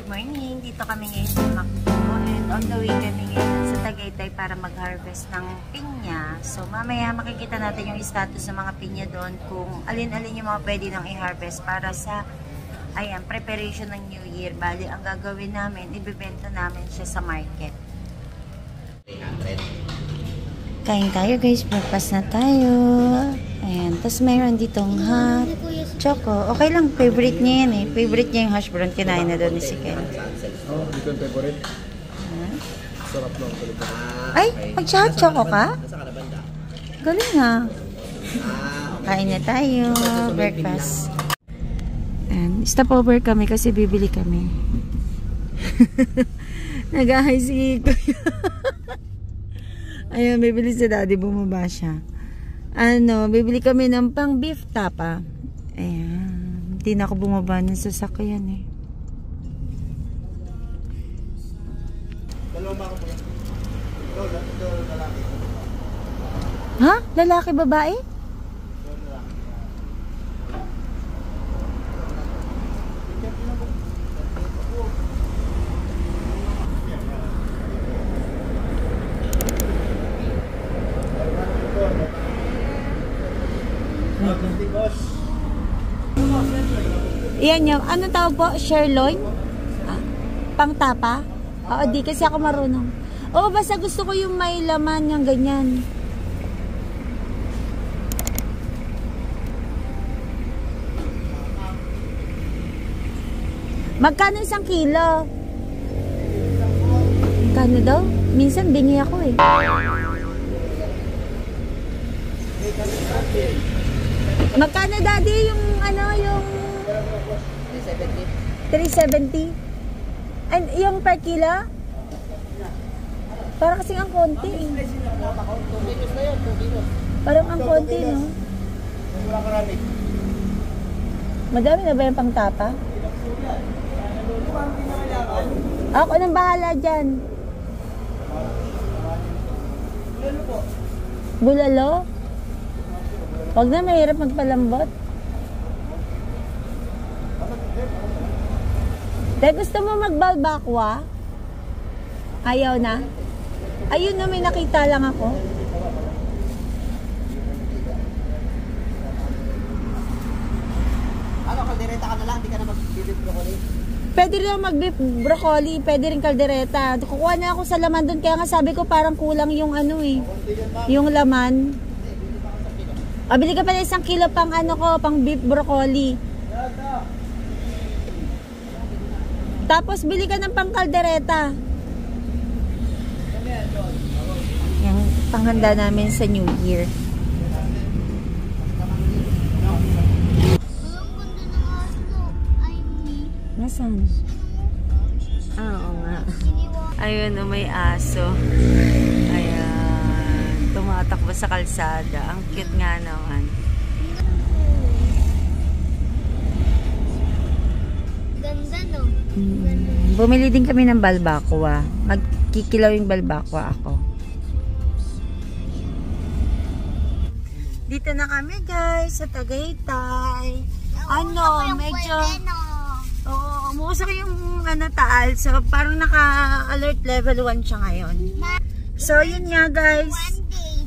good morning. Dito kami ngayon sa Macdo and on the way kami ngayon sa Tagaytay para mag-harvest ng pinya. So mamaya makikita natin yung status ng mga pinya doon kung alin-alin yung mga pwede nang i-harvest para sa preparation ng New Year. Bali, ang gagawin namin, ibibenta namin siya sa market. 300. Kain tayo guys, breakfast na tayo. Ayan, tapos mayroon ditong hot choco. Okay lang, favorite niya yan eh. Favorite niya yung hash brown. Kinain na doon ni si Ken. Oh, dito yung favorite. Sarap lang. Ay, mag-hot choco ka? Galing ha. Kain na tayo, breakfast. And stop over kami kasi bibili kami. Nag-ahay si Kuya. Ayun, bibili si Daddy, bumaba siya. Bibili kami ng pang beef tapa. Ayan, hindi na ako bumaba ng sasakyan eh. Ha? Lalaki babae? Iyan yung, ano tawag po? Sirloin? Pangtapa? Oo, di kasi ako marunong. Oo, basta gusto ko yung may laman yung ganyan. Magkano 1 kilo? Magkano daw? Minsan bingi ako eh. Magkano daddy yung yung 370? And yung per kilo? Parang kasing ang konti. Parang ang konti, no? Madami na ba yung pangtapa? Ako nang bahala dyan. Bulalo? Huwag na, mahirap magpalambot. Dahil gusto mo magbalbakwa? Ayaw na? Ayun na, may nakita lang ako. Kaldereta ka na lang, hindi ka na mag-beef broccoli? Pwede rin mag-beef broccoli, pwede rin kaldereta. Kukuha na ako sa laman doon, kaya nga sabi ko parang kulang yung yung laman. Bili ka pala 1 kilo pang pang beef broccoli. Tapos bili ka ng pang kaldereta. Yung panghanda namin sa New Year. Nasaan? Oo nga. Ayun, may aso. Ayan. Tumatakbo sa kalsada. Ang cute nga naman. Ganda, no? Bumili din kami ng balbakwa. Magkikilaw yung balbakwa ako. Dito na kami guys sa Tagaytay. Medyo oo, umuusok yung taal. So parang naka-alert level 1 siya ngayon. So yun nga guys.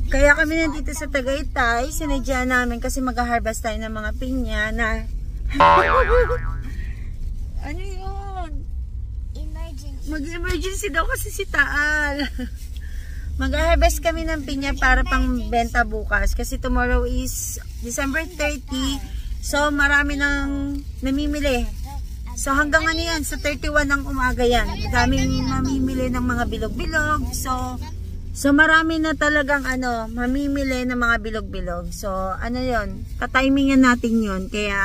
Kaya kami nandito sa Tagaytay. Sinadya namin kasi mag-harvest tayo ng mga pinya na ano yun? Emergency. Mag-emergency daw kasi si Taal. Mag-harvest kami ng pinya para pang benta bukas. Kasi tomorrow is December 30. So marami nang namimili. So hanggang yan, sa 31 ng umaga yan. Daming mamimili ng mga bilog-bilog. So marami na talagang mamimili ng mga bilog-bilog. So yun, tatimingan natin yun. Kaya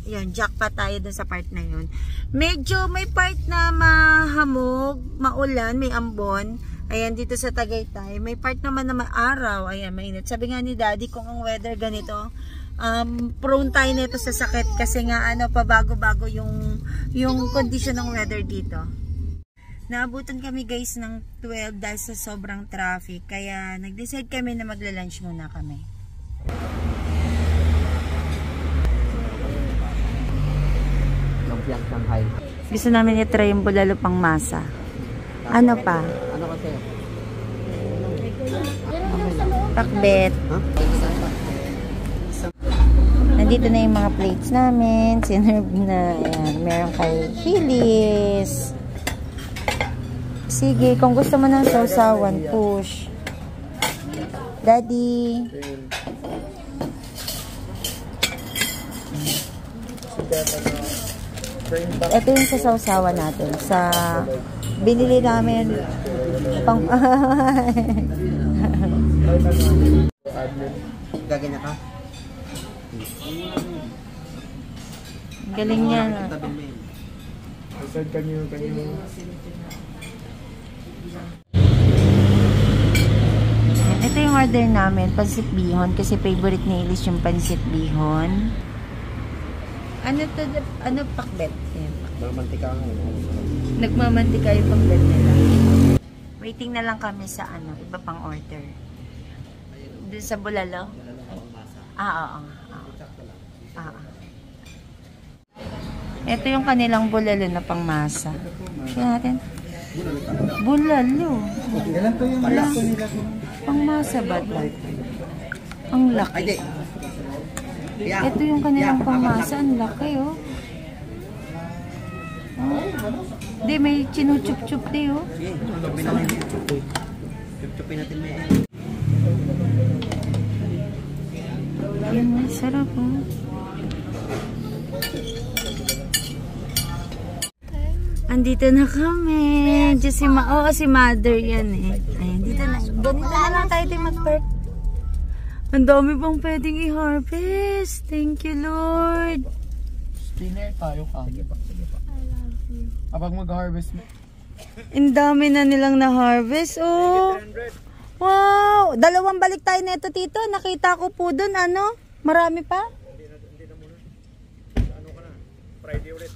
yun, jackpot tayo dun sa part na yun. Medyo may part na mahamog, maulan, may ambon. Ayan, dito sa Tagaytay. May part naman na maaraw. Ayan, mainit. Sabi nga ni Daddy, kung ang weather ganito, prone tayo nito sa sakit. Kasi nga, pabago-bago yung condition ng weather dito. Naabutan kami guys ng 12 dahil sa sobrang traffic. Kaya nag-decide kami na magla-lunch muna kami. Lumpiang Shanghai. Gusto namin i-try yung bulalo pang masa. Ano pa? Ano kasi? Pakbet. Ha? Nandito na yung mga plates namin. Sinerve na. Ayan. Meron kay Phyllis. Sige, kung gusto mo ng sausawan, push. Daddy. Ito yung sa sausawan natin. Sa binili namin pang Gaganyan ka? galing yan. Tabi mo yun. Isad kanyo. Ito yung order namin, pansit bihon. Kasi favorite ni Elise yung pansit bihon. Ano to? Ano pakbet? Ayan. Mamantika nga. Nagmamantika yung pakbet nila. Waiting na lang kami sa ano, iba pang order. Doon sa bulalo? Oo. Ito yung kanilang bulalo na pangmasa. Tingnan natin. Bulalo. Ilan to yung lako nila? Pangmasa ba ito? Ang laki. Ito yung kanilang pangmasa. Ang laki, oh. Hindi, may chinuchup-chup di, oh. Chup-chupin natin mo yan. Yan, sarap, oh. Andito na kami. Si mother yan eh. Ayan, dito na. Ganito na lang tayo din mag-park. Ang dami pang pwedeng i-harvest. Thank you, Lord. Dinner tayo ka. Kapag mag-harvest mo. Ang dami na nilang na-harvest. Oh. Wow. Dalawang balik tayo nito, Tito. Nakita ko po dun. Ano? Marami pa? Hindi na muna. Ano ka na? Friday ulit.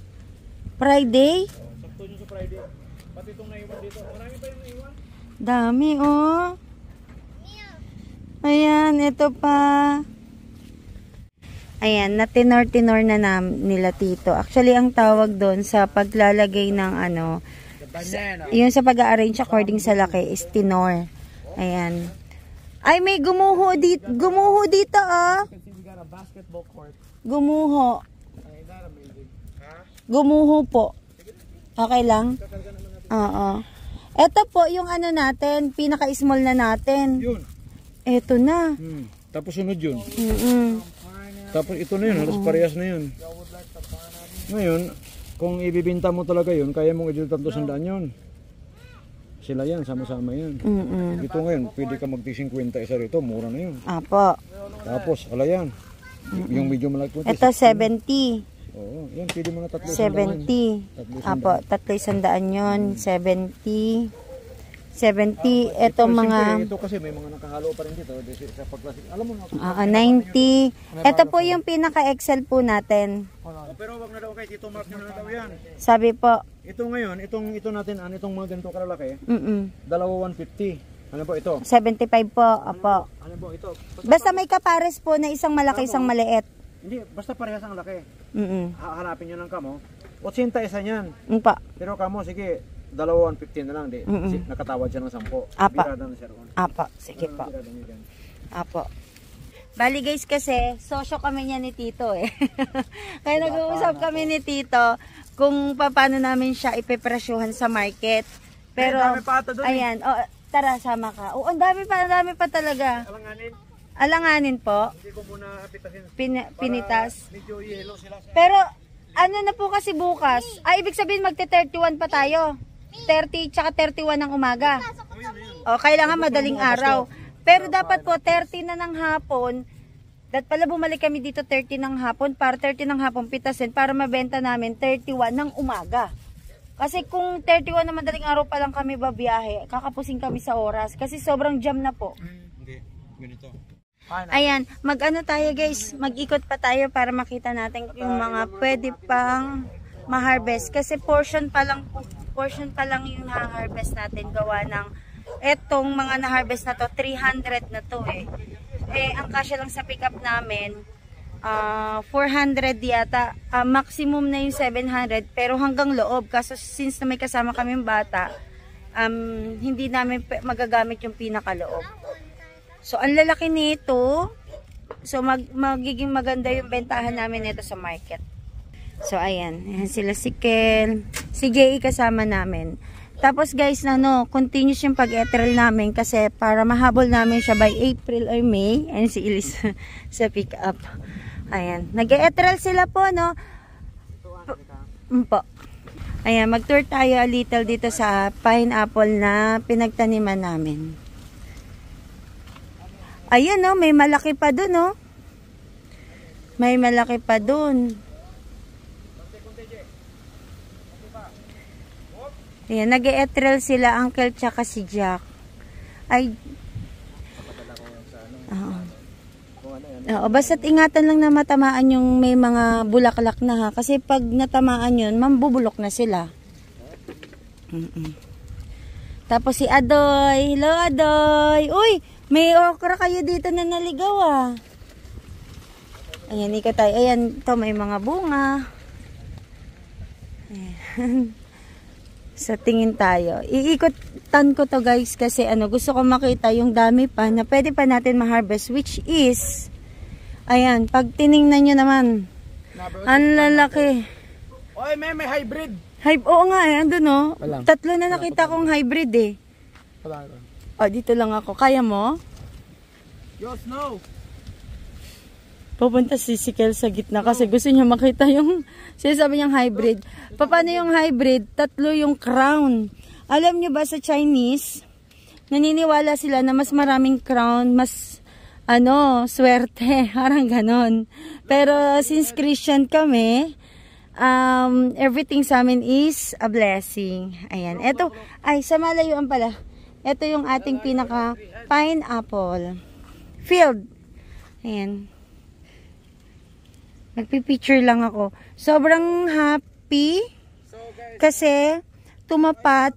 Friday? Sakto nyo sa Friday. Pati itong naiwan dito. Marami pa yung naiwan? Dami, oh. Ayan, ito pa. Ayan, natinor-tinor na nila, Tito. Actually, ang tawag doon sa paglalagay ng ano, yung sa pag-arrange according sa laki is tinor. Ayan. Ay, may gumuho dito. Gumuho dito, oh. Basketball court. Gumuho. Gumuho po. Okay lang? Oo. Ito po yung ano natin, pinaka-small na natin. Yun. Ito na. Tapos sunod yun. Tapos ito na yun. Halos parehas na yun. Ngayon, kung ibibinta mo talaga yun, kaya mong idilitan to 100 yun. Sila yan, sama-sama yan. Ito ngayon, pwede ka magti-50 isa rito, mura na yun. Apo. Tapos, ala yan. Yung medyo malaki. Ito 70. Oo, yan, pwede mo na 70. Apo, 300 yun. 70. 70. Ito mga... Ito kasi may mga nakahalo pa rin dito. Sa pagklasik. Alam mo na. 90. Ito po yung pinaka-excel po natin. Pero wag na daw kay Tito Mark nyo na daw yan. Sabi po. Ito ngayon, ito natin, itong mga ganito kalalaki. 150. Ano po ito? 75 po. Apo. Ano po ito? Basta may kapares po na isang malaki, isang maliit. Hindi, basta parehas ang laki. Hahanapin nyo ng kamo. 80 isa niyan. Pa. Pero kamo, sige, 250 na lang. Di. Nakatawad siya ng 10. Apa. Birada na siya roon. Apa. Sige po. Apo. Bali guys kasi, sosyo kami niya ni Tito eh. Kaya nag-uusap kami ni Tito kung paano namin siya ipepresyuhan sa market. Pero, ayan, oh, tara sama ka. Oh, ang dami pa talaga. Alanganin po. Hindi ko muna apitasin. Pinitas. Medyo yellow sila. Pero, ano na po kasi bukas? Ibig sabihin magte-31 pa tayo. 30 tsaka 31 ng umaga. O, kailangan madaling araw. Pero dapat po 30 na ng hapon. Dapat pala bumalik kami dito 30 ng hapon para 30 ng hapon pitasin para mabenta namin 31 ng umaga. Kasi kung 31 na madaling araw pa lang kami babiyahe, kakapusin kami sa oras. Kasi sobrang jam na po. Hindi, ganito. Ayan, mag-ano tayo guys, mag-ikot pa tayo para makita natin yung mga pwede pang ma-harvest. Kasi portion pa lang yung na-harvest natin gawa ng etong mga na-harvest na to, 300 na to eh. Eh, ang kasya lang sa pick-up namin, 400 yata. Maximum na yung 700 pero hanggang loob. Kaso since na may kasama kaming bata, hindi namin magagamit yung pinakaloob. So ang lalaki nito. So magiging maganda yung bentahan namin nito sa market. So ayan, ayan sila si Kel, si Jay kasama namin. Tapos guys, continuous yung pag-etrel namin kasi para mahabol namin siya by April or May. Ayan si Elisa sa pick up. Ayan, nag-etrel sila po, no? Po. Ayan, mag-tour tayo a little dito sa pineapple na pinagtaniman namin. Ayan, no? May malaki pa dun, no? May malaki pa dun. Ayan, nag-etrel sila, Uncle, tsaka si Jack. Ay. Basta't ingatan lang na matamaan yung may mga bulaklak na, ha. Kasi pag natamaan yun, mambubulok na sila. Tapos si Adoy. Hello, Adoy. Uy, may okra kayo dito na naligaw, ah. Ayan, ika tayo. Ayan, ito may mga bunga. Ayan. Sa tingin tayo. Iikutan ko to guys kasi gusto ko makita yung dami pa na pwede pa natin ma-harvest, which is, ayan, pag tiningnan nyo naman, ang lalaki. Oy, may hybrid. Oo nga eh, andun no. Tatlo na nakita kong hybrid eh. Dito lang ako. Kaya mo? Yo, Snow. Pupunta si Kel sa gitna kasi gusto niya makita yung sinasabi niyang hybrid. Paano yung hybrid? Tatlo yung crown. Alam niyo ba sa Chinese, naniniwala sila na mas maraming crown, mas swerte, parang ganon. Pero since Christian kami, everything sa amin is a blessing. Ayan. Ito, sa malayuan pala. Ito yung ating pinaka pineapple field. Ayan. Nagpipicture lang ako. Sobrang happy kasi tumapat,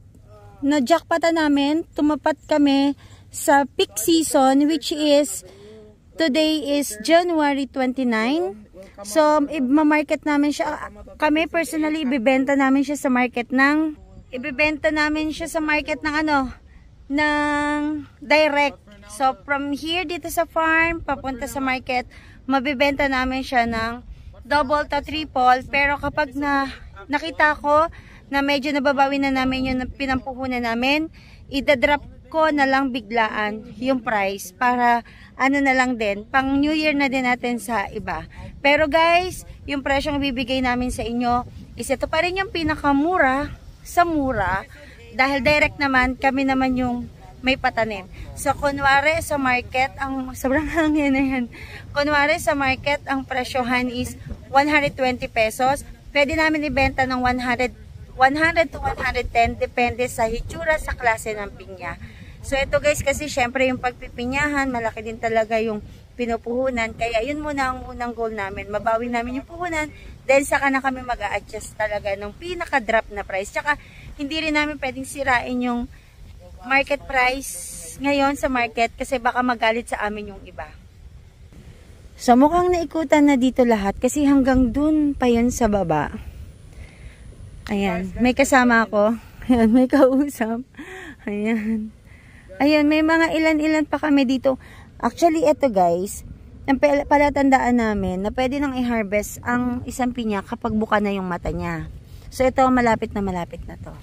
na-jackpota namin, tumapat kami sa peak season which is, today is January 29. So, i-market namin siya. Kami personally, ibibenta namin siya sa market ng direct. So, from here dito sa farm, papunta sa market, mabibenta namin siya ng double to triple, pero kapag nakita ko na medyo nababawi na namin yung pinampuhunan namin, idadrop ko na lang biglaan yung price para na lang din, pang New Year na din natin sa iba. Pero guys, yung presyong bibigay namin sa inyo is ito pa rin yung pinakamura sa mura dahil direct naman, kami naman yung may patanim. So, kunwari sa market, sobrang hangin na yan. Kunwari sa market, ang presyohan is 120 pesos. Pwede namin ibenta ng 100 to 110, depende sa hitsura, sa klase ng pinya. So, ito guys, kasi syempre yung pagpipinyahan, malaki din talaga yung pinupuhunan. Kaya yun muna ang unang goal namin. Mabawi namin yung puhunan, then saka na kami mag-a-adjust talaga ng pinaka-drop na price. Tsaka, hindi rin namin pwedeng sirain yung market price ngayon sa market kasi baka magalit sa amin yung iba. So mukhang naikutan na dito lahat kasi hanggang dun pa yun sa baba. Ayan, may kasama ako. Ayan, may kausap. Ayan. Ayan, may mga ilan-ilan pa kami dito. Actually, ito guys, ang palatandaan namin na pwede nang i-harvest ang isang pinya kapag buka na yung mata niya. So ito, malapit na to.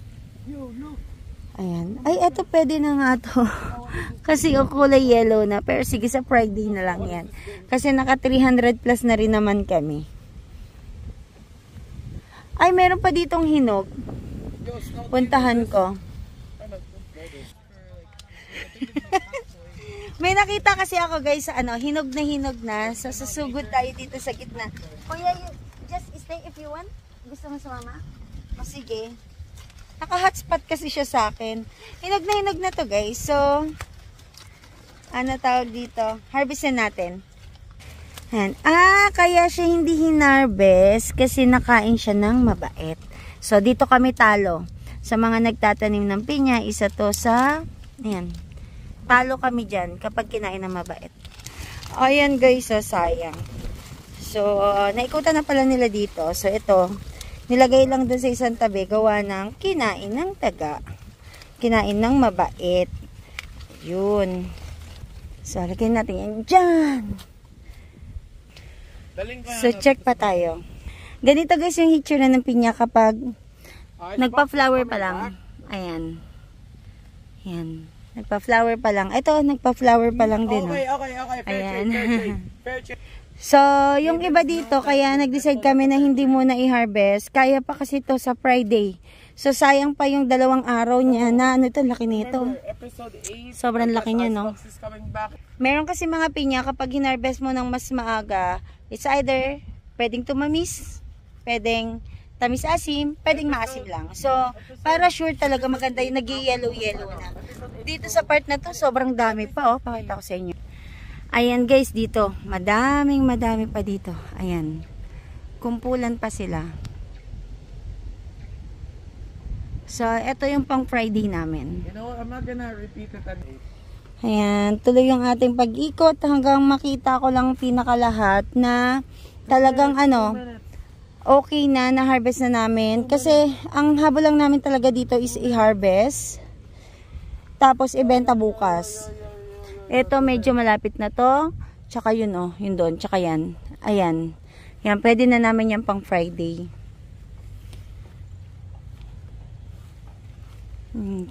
Ayan. Ay, eto pwede na nga to. Kasi yung kulay yellow na. Pero sige, sa Friday na lang yan. Kasi naka 300 plus na rin naman kami. Ay, meron pa ditong hinog. Puntahan ko. May nakita kasi ako guys sa hinog na. So, susugod tayo dito sa gitna. Kuya, just stay if you want. Gusto mo sumama? O sige. Naka-hotspot kasi siya sa akin. Hinog na to guys. So, tawag dito? Harvestin natin. Yan. Kaya siya hindi hinarvest kasi nakain siya ng mabait. So, dito kami talo. Sa mga nagtatanim ng pinya, isa to sa, ayan, talo kami dyan kapag kinain ng mabait. Ayan guys, sayang. So, naikutan na pala nila dito. So, ito, nilagay lang dun sa isang tabi, gawa ng kinain ng taga. Kinain ng mabait. Yun. So, lagyan natin yan dyan. So, check pa tayo. Ganito guys yung hitsura ng pinya kapag nagpa-flower pa lang. Ayan. Ayan. Nagpa-flower pa lang. Ito, nagpa-flower pa lang din. Okay. Ayan. Fair trade. So, yung iba dito, kaya nag-decide kami na hindi muna i-harvest. Kaya pa kasi ito sa Friday. So, sayang pa yung 2 araw niya na ano ito, laki nito. Episode 8. Sobrang laki niya, no? Meron kasi mga pinya, kapag hinarvest mo ng mas maaga, it's either pwedeng tumamis, pwedeng tamis-asim, pwedeng maasim lang. So, para sure talaga maganda yung nag-yellow-yellow na. Dito sa part na to, sobrang dami pa, oh. Pakita ko sa inyo. Ayan guys, dito. Madami pa dito. Ayan. Kumpulan pa sila. So, ito yung pang Friday namin. You know, I'm not gonna repeat it at 8. Ayan. Tuloy yung ating pag-ikot hanggang makita ko lang pinakalahat na talagang ano, okay na, na-harvest na namin. Kasi, ang habol lang namin talaga dito is i-harvest. Tapos, ibenta bukas. Ito, medyo malapit na to. Tsaka yun, oh. Yun doon. Tsaka yan. Ayan. Yan, pwede na namin yan pang Friday.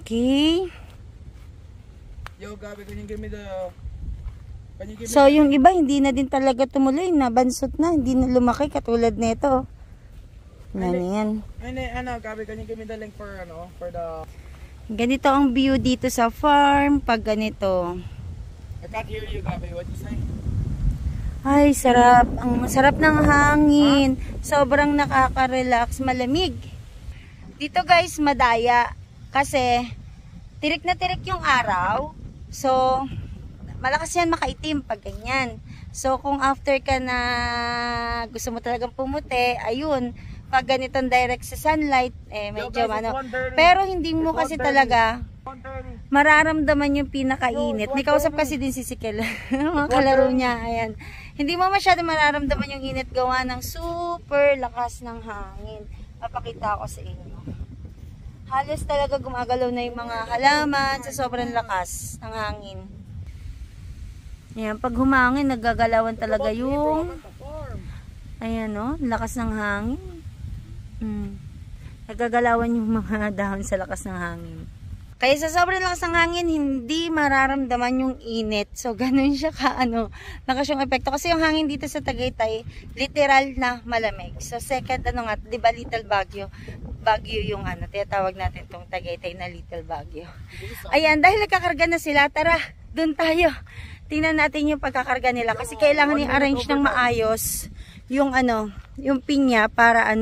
Okay. Yo, Gabi, can you give me the... So, yung iba, hindi na din talaga tumuloy. Nabansot na. Hindi na lumaki katulad nito. Yan. Ano, Gabi, can you give me the link for the... Ganito ang view dito sa farm. Pag ganito. I can't hear you, Gabi. What you say? Ay, sarap. Ang sarap ng hangin. Sobrang nakaka-relax. Malamig. Dito guys, madaya. Kasi, tirik na tirik yung araw. So, malakas yan makaitim pag ganyan. So, kung after ka na gusto mo talagang pumuti, ayun, pag ganitong direct sa sunlight, medyo pero hindi mo kasi talaga mararamdaman yung pinakainit. May kausap kasi din si Sikel. Mga kalaro niya. Ayan. Hindi mo masyado mararamdaman yung init gawa ng super lakas ng hangin. Papakita ko sa inyo. Halos talaga gumagalaw na yung mga halaman sa sobrang lakas ng hangin. Ayan. Pag humangin, naggagalawan talaga yung ayan o, lakas ng hangin. Nagagalawan yung mga dahon sa lakas ng hangin. Kaya sa sobrang lakas ng hangin, hindi mararamdaman yung init. So, ganun siya lakas yung epekto. Kasi yung hangin dito sa Tagaytay, literal na malamig. So, second, di ba, Little Baguio? Baguio yung tinatawag natin itong Tagaytay na Little Baguio. Ayan, dahil nagkakarga na sila, tara, dun tayo. Tingnan natin yung pagkakarga nila. Kasi kailangan i-arrange ng maayos yung yung pinya para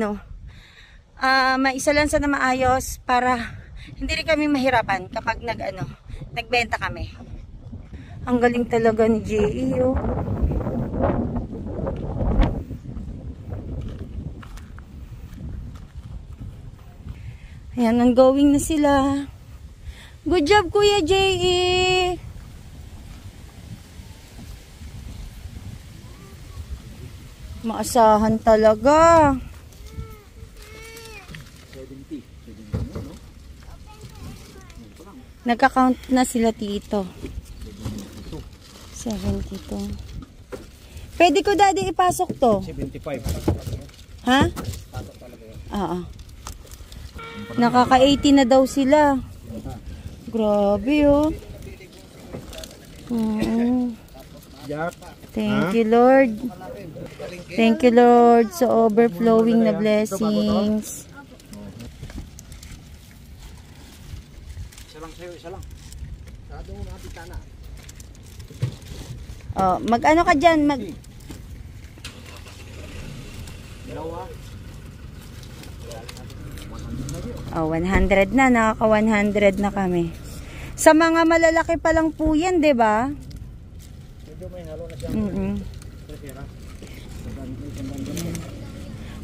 maisalansa na maayos para hindi rin kami mahirapan kapag nagbenta kami. Ang galing talaga ni J.E. Oh. Ayan, ongoing na sila. Good job, Kuya J.E. Maasahan talaga. Nagka-count na sila dito. 72. Pwede ko, Daddy, ipasok to. 75. Ha? Oo. Nakaka-80 na daw sila. Grabe, oh. Thank you, Lord. Thank you, Lord, sa overflowing na blessings. Isa lang. Oh, mag-ano ka dyan? Oh, 100 na. Nakaka-100 na kami. Sa mga malalaki pa lang po yan, diba?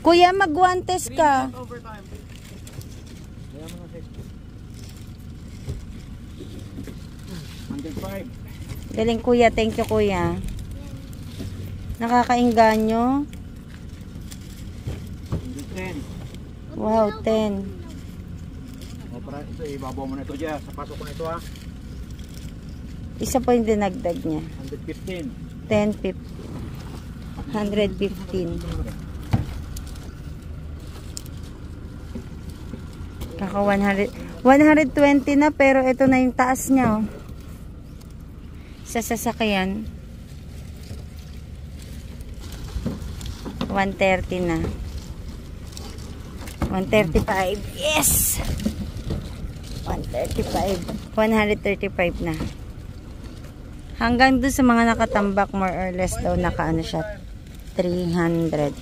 Kuya, mag-guantes ka. Galing, Kuya. Thank you, Kuya. Nakakainganyo. 10. Wow, 10. O, para ito, ibabaw mo na ito dyan. Sa pasok ko na ito ha. Isa po yung dinagdag niya. 115. 10, 115. Kaka 100. 120 na pero ito na yung taas niya. Oh. Sa sasakyan. 130 na. 135. Yes! 135. 135 na. Hanggang doon sa mga nakatambak, more or less daw, nakaano siya. 300.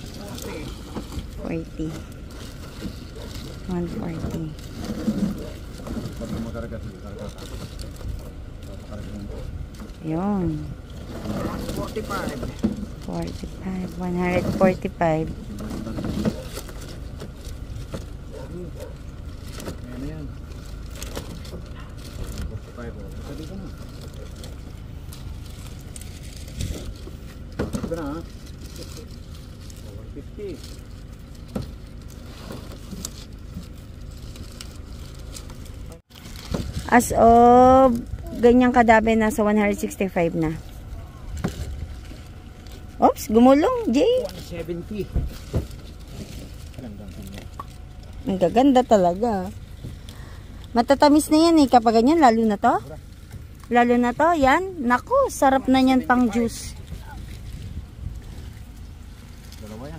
40. 140. Yun. 45. 45. 145. Ayan na yan. 45. Basta dito na. Dito na ha. 150. As of ganyang kadabi, nasa 165 na. Oops, gumulong, Jay. 170. Ang gaganda talaga. Matatamis na yan eh, kapag ganyan, lalo na to. Lalo na to, yan. Naku, sarap na yan pang juice.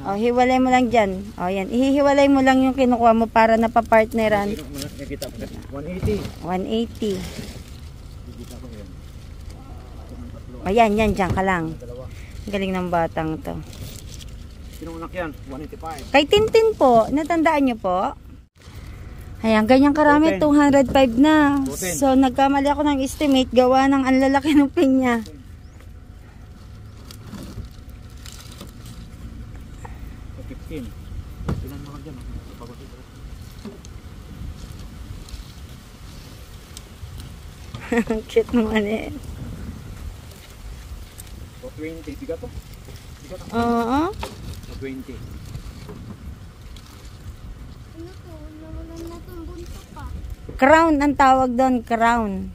O, hiwalay mo lang dyan. O, yan. Ihihiwalay mo lang yung kinukuha mo para napapartneran. 180. 180. O, yan, yan. Dyan ka lang. Galing ng batang to. Sino unak yan? 185. Kay Tintin po, natandaan nyo po? Ayan, ganyan karami, 205 na. So, nagkamali ako ng estimate, gawa ng ang lalaki ng pinya. Pinan mo lang dyan. Ang cute naman eh. 20. Bigat to? Bigat to? Oo. 20. Ano to? Nawalan na itong bunta pa. Crown ang tawag doon, crown.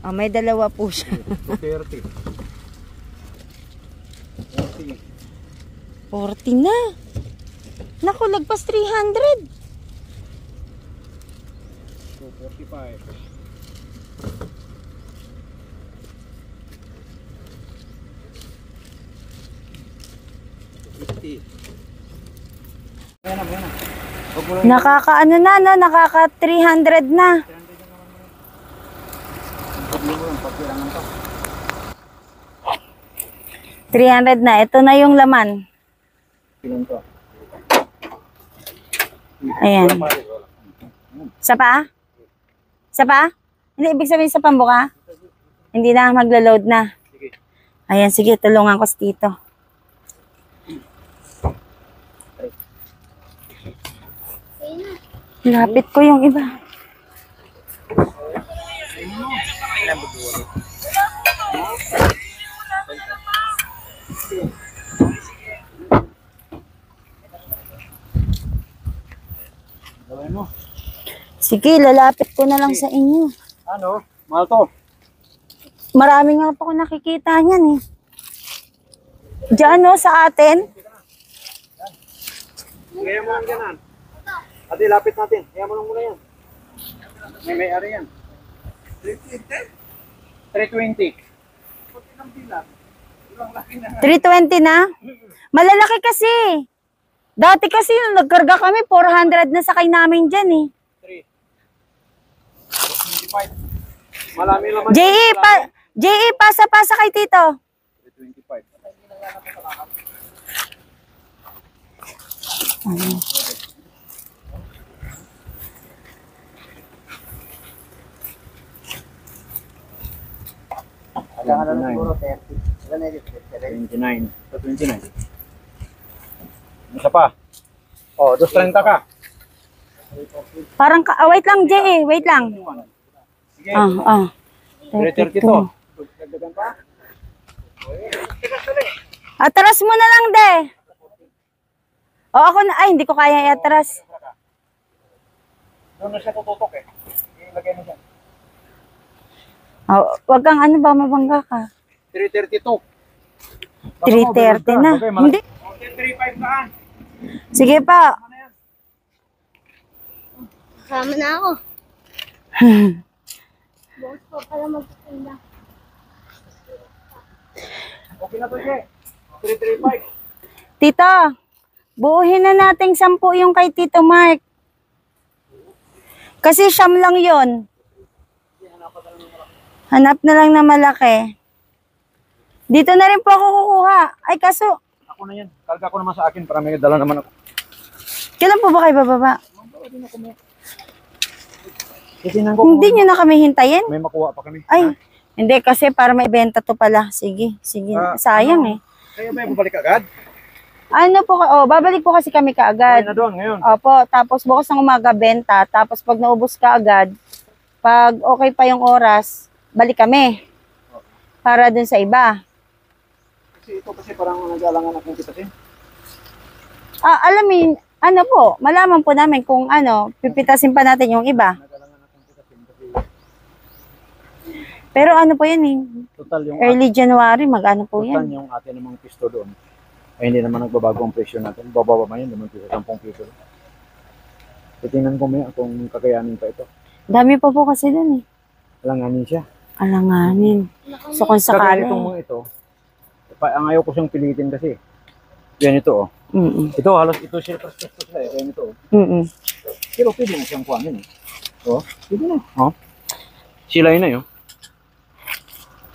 Oh, may dalawa po siya. 30. 40. 40 na. Naku, lagpas 300. 45. 50. Ayan na. Nakakaano na, no? Nakaka 300 na. Problema lang, pagkirangan to. 300 na. Ito na yung laman. Ilan to? Ayan. Isa pa? Isa pa? Hindi, ibig sabihin sa pambuka? Hindi na, maglo-load na. Ayan, sige, tulungan ko si Tito. Lapit ko yung iba. Sige, lalapit ko na lang sa inyo. Ano? Mahal to. Marami nga po ako nakikita niyan eh. Diyan no, sa atin. Kaya mo lang ganan. Ate, lapit natin. Kaya mo lang muna yan. May-ari yan. 320. 320 na? Malalaki kasi. Dati kasi nung nagkarga kami, 400 na sakay namin dyan eh. 325. Malami naman. JE, pasa kay Tito. 325. Kailangan na siguro 30. 29. 29. Isa pa. Oh, 230 ka. Parang, wait lang JE, wait lang. Sige. 332. 332. Dagdagan pa? Atras mo na lang, de. O ako na, ay, hindi ko kaya i-atras. Doon na siya tututok eh. Ilagay mo siya. O, wag kang ano ba, mabangga ka. 332. 3:30 na. Hindi. 335 ka. Sige pa. Kasama na ako. Bukas pa pala magpunta. Okay na to siya. 335. Tita, buuhin na nating 10 yung kay Tito Mark. Kasi siyam lang yon. Hanap na lang na malaki. Dito na rin po ako kukuha. Ay, kaso, Ako na yan. Karga ko naman sa akin para may dala naman ako. kailan po ba kayo bababa? Titingnan ko Hindi nyo na kami hintayin? may makuha pa kami. Ay, hindi kasi para may benta to pala. Sige, sige. Sayang eh. Kaya ba babalik agad? Ano po, babalik po kasi kami Ay kaagad. na doon ngayon. Opo, tapos bukas ng umaga benta. Tapos pag naubos ka agad, pag okay pa yung oras, balik kami. Para dun sa iba. Kasi ito kasi parang nag-alangan akong kitasin. Alamin, ano po, malaman po namin kung ano, pipitasin pa natin yung iba. Nag-alangan akong kitasin kasi Pero ano po yan eh, total yung early January, mag-ano po total yan. yung atin namang pisto doon. Ay hindi naman nagbabago ang presyo natin. Bababa man yun, naman piso, 10 piso. Titingnan ko may kung kakayanin pa ito. Dami pa po kasi dun eh. Alanganin siya. Alanganin. So kung sakali. Kagaya itong mga ito, ang ayaw ko siyang pilitin kasi. Yan ito oh. Ito halos ito siya sila eh. Yan ito oh. Pero pwede na siyang kuhanin eh. Oh, pwede na. Oh. Sila yun na yun.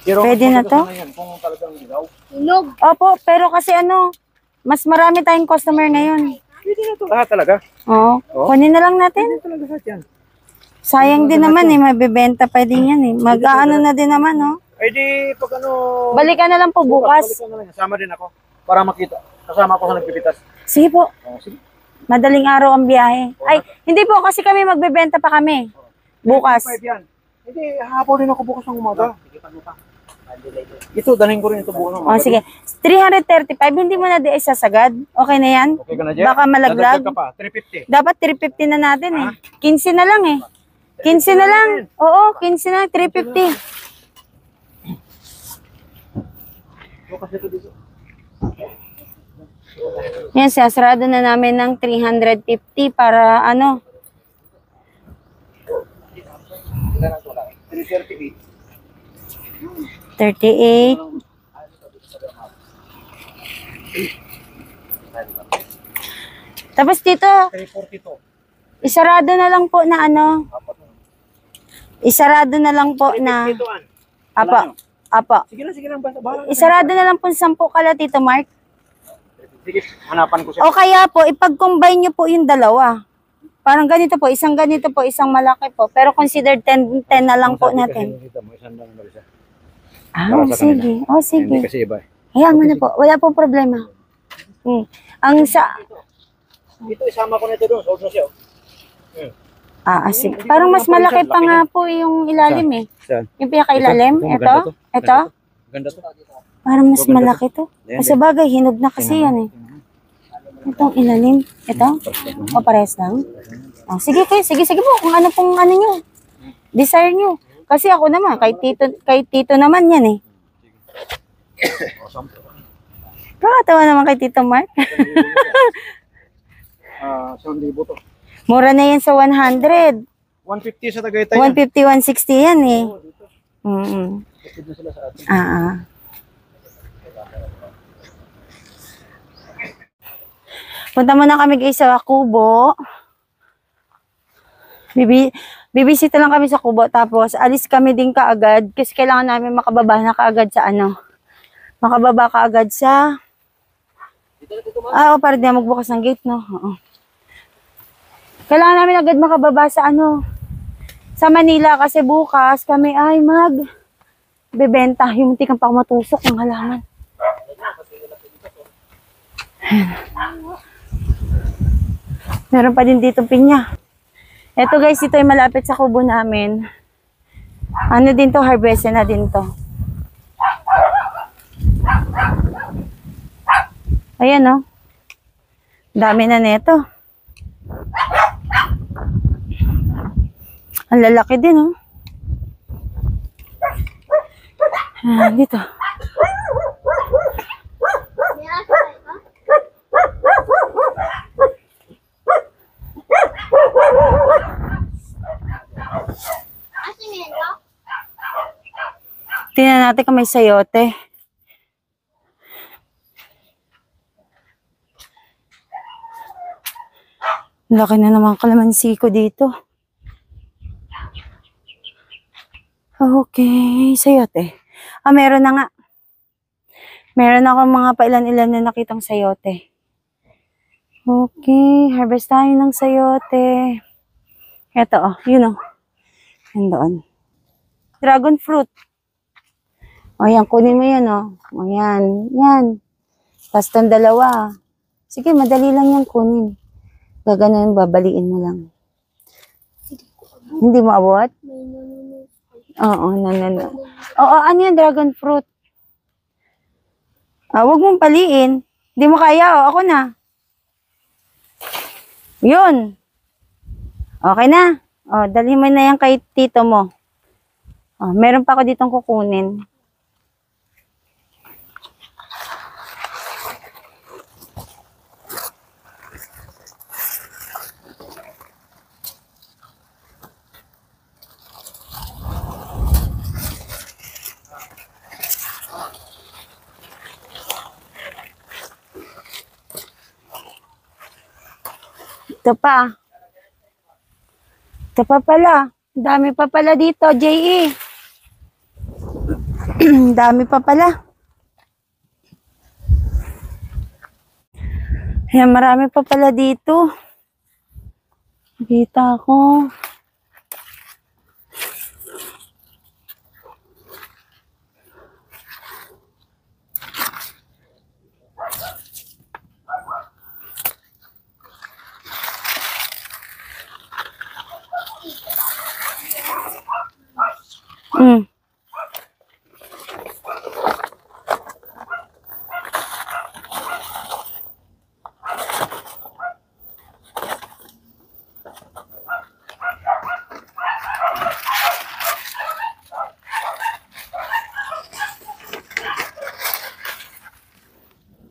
Pero Pwede na to? yan, kung talagang ilaw. Hinog. Opo, pero kasi ano, mas marami tayong customer ngayon. Pwede na to. Lahat talaga. Oo, Oh. kunin na lang natin. Pwede talaga lahat yan. Sayang din naman eh, mabibenta pa din yan eh. Mag-aano na din naman oh. Ay di, pag ano... Balikan na lang po bukas. Balikan na lang. Sama din ako. Para makita. Kasama ako sa nagpipitas. Sige po, Oh, sige. madaling araw ang biyahe. Ay, hindi po kasi kami magbebenta pa kami. Bukas. 5 yan. Hindi, hapon din ako bukas ng umaga. Ito, dalhin ko rin ito bukas ng O umaga. sige, 335, hindi mo na di isasagad. Okay na yan? Okay ka na, Jeff? Baka malaglag. Dadagdag ka pa, 350. Dapat 350 na natin eh. 15 na lang eh. 15 na lang. Oo, 15 na, 350. Kasi ito dito. Yan, sasarado na namin ng 350 para ano. Ilan ang tulak? 338. 38. Tapos dito, 342. isarado na lang po na ano. Isarado na lang po na. Apa. Apa. Sige lang, basta bahala. Isarado na lang po 10 kala, Tito Mark. Sige, hanapan ko siya. O kaya po, ipag-combine nyo po yung dalawa. Parang ganito po, isang ganito po, isang malaki po. Pero consider 10 na lang po natin. Ah, Para sa sige. O, sige. Hindi kasi iba eh. Hayaan mo na po. Wala pong problema. Ang sa... Ito, isama ko na ito doon. Sold na siya. sige. Parang mas malaki pa nga po yung ilalim eh. Saan? Yung pinakailalim. Ito? Ito? Ganda to. Parang mas malaki to. Kasi bagay, hinog na kasi yan eh. Itong ilalim. Ito? O parehas lang? Sige kayo. Sige po. Kung ano pong ano nyo. Desire nyo. Kasi ako naman, kay tito naman yan eh. Nakakatawa naman kay Tito Mark. 1,000 to. Mura na yan sa 100. 150 sa Tagaytay yan. 150, 160 yan eh. Tipid na sila sa atin. Punta muna kami guys sa Kubo. Bibisita lang kami sa Kubo. Tapos alis kami din kaagad. Kasi kailangan namin makababa na kaagad sa ano. Makababa kaagad sa... para di na magbukas ng gate, no? Oo. Kailangan namin agad makababa sa ano. Sa Manila kasi bukas kami ay bebenta. Yung munti kang pa matusok ng halaman. Meron pa din dito pinya. Ito guys, ito ay malapit sa kubo namin. Ano din to, harvest na din to. Ayan, oh. Dami na neto. Ang lalaki din, oh. Dito. May aso ba ito? Aso nga ito? Tingnan natin kung may sayote. Laki na naman kalamansi ko dito. Okay, sayote. Meron na nga. Meron ako mga pailan-ilan na nakitang sayote. Okay, harvest tayo ng sayote. Ito, oh, yun, oh. Yan doon. Dragon fruit. O, yan, kunin mo yan, oh. O, yan, yan. Tapos itong dalawa. Sige, madali lang yan kunin. Gaganon, babaliin mo lang. Hindi mo abot? Oo, nanano. Oo, ano yan, dragon fruit? Huwag mong paliin. Hindi mo kaya, oh. Ako na. Yun. Okay na. O, dali mo na yan kay tito mo. O, meron pa ako ditong kukunin. Ito pa. Ito pa pala. Dami pa pala dito, J.E. Dami pa pala. Ayan, marami pa pala dito. Nakita ko.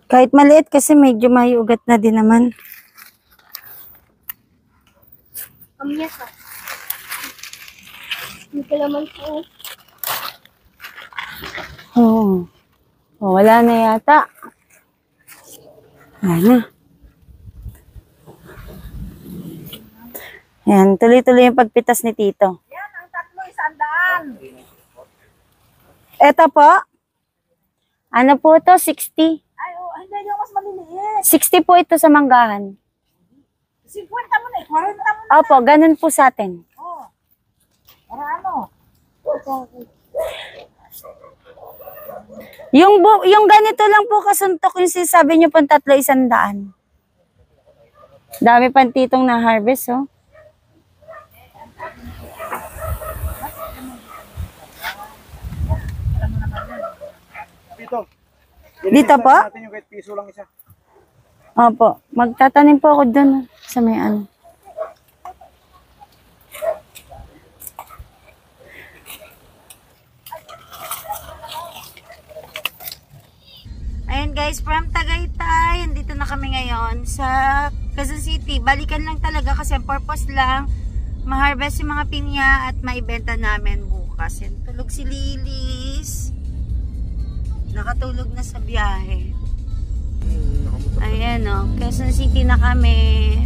Kahit maliit kasi medyo may ugat na din naman. Kamyas ah. Hindi ka naman po. Oo. Oh, wala na yata. Wala na. Yan, tuloy-tuloy yung pagpitas ni Tito. Yan, ang 300. Eto po. Ano po to? 60. Ay, oh, hindi yung mas maliliit. 60 po ito sa manggahan. 50 mo na, 40 mo na. Opo, ganun po sa atin. Oh. Para ano? Yung ganito lang po kasuntok yung sinasabi niyo pong 300. Dami pang titong na harvest, oh. Dito po? Natin yung kahit piso lang isa. Opo, magtatanim po ako dun sa may ano. Ayan guys, from Tagaytay, dito na kami ngayon sa Quezon City. Balikan lang talaga kasi ang purpose lang, ma-harvest yung mga pinya at maibenta namin bukas. Yan, tulog si Lilis. Nakatulog na sa biyahe. Ayan o, Quezon City na kami.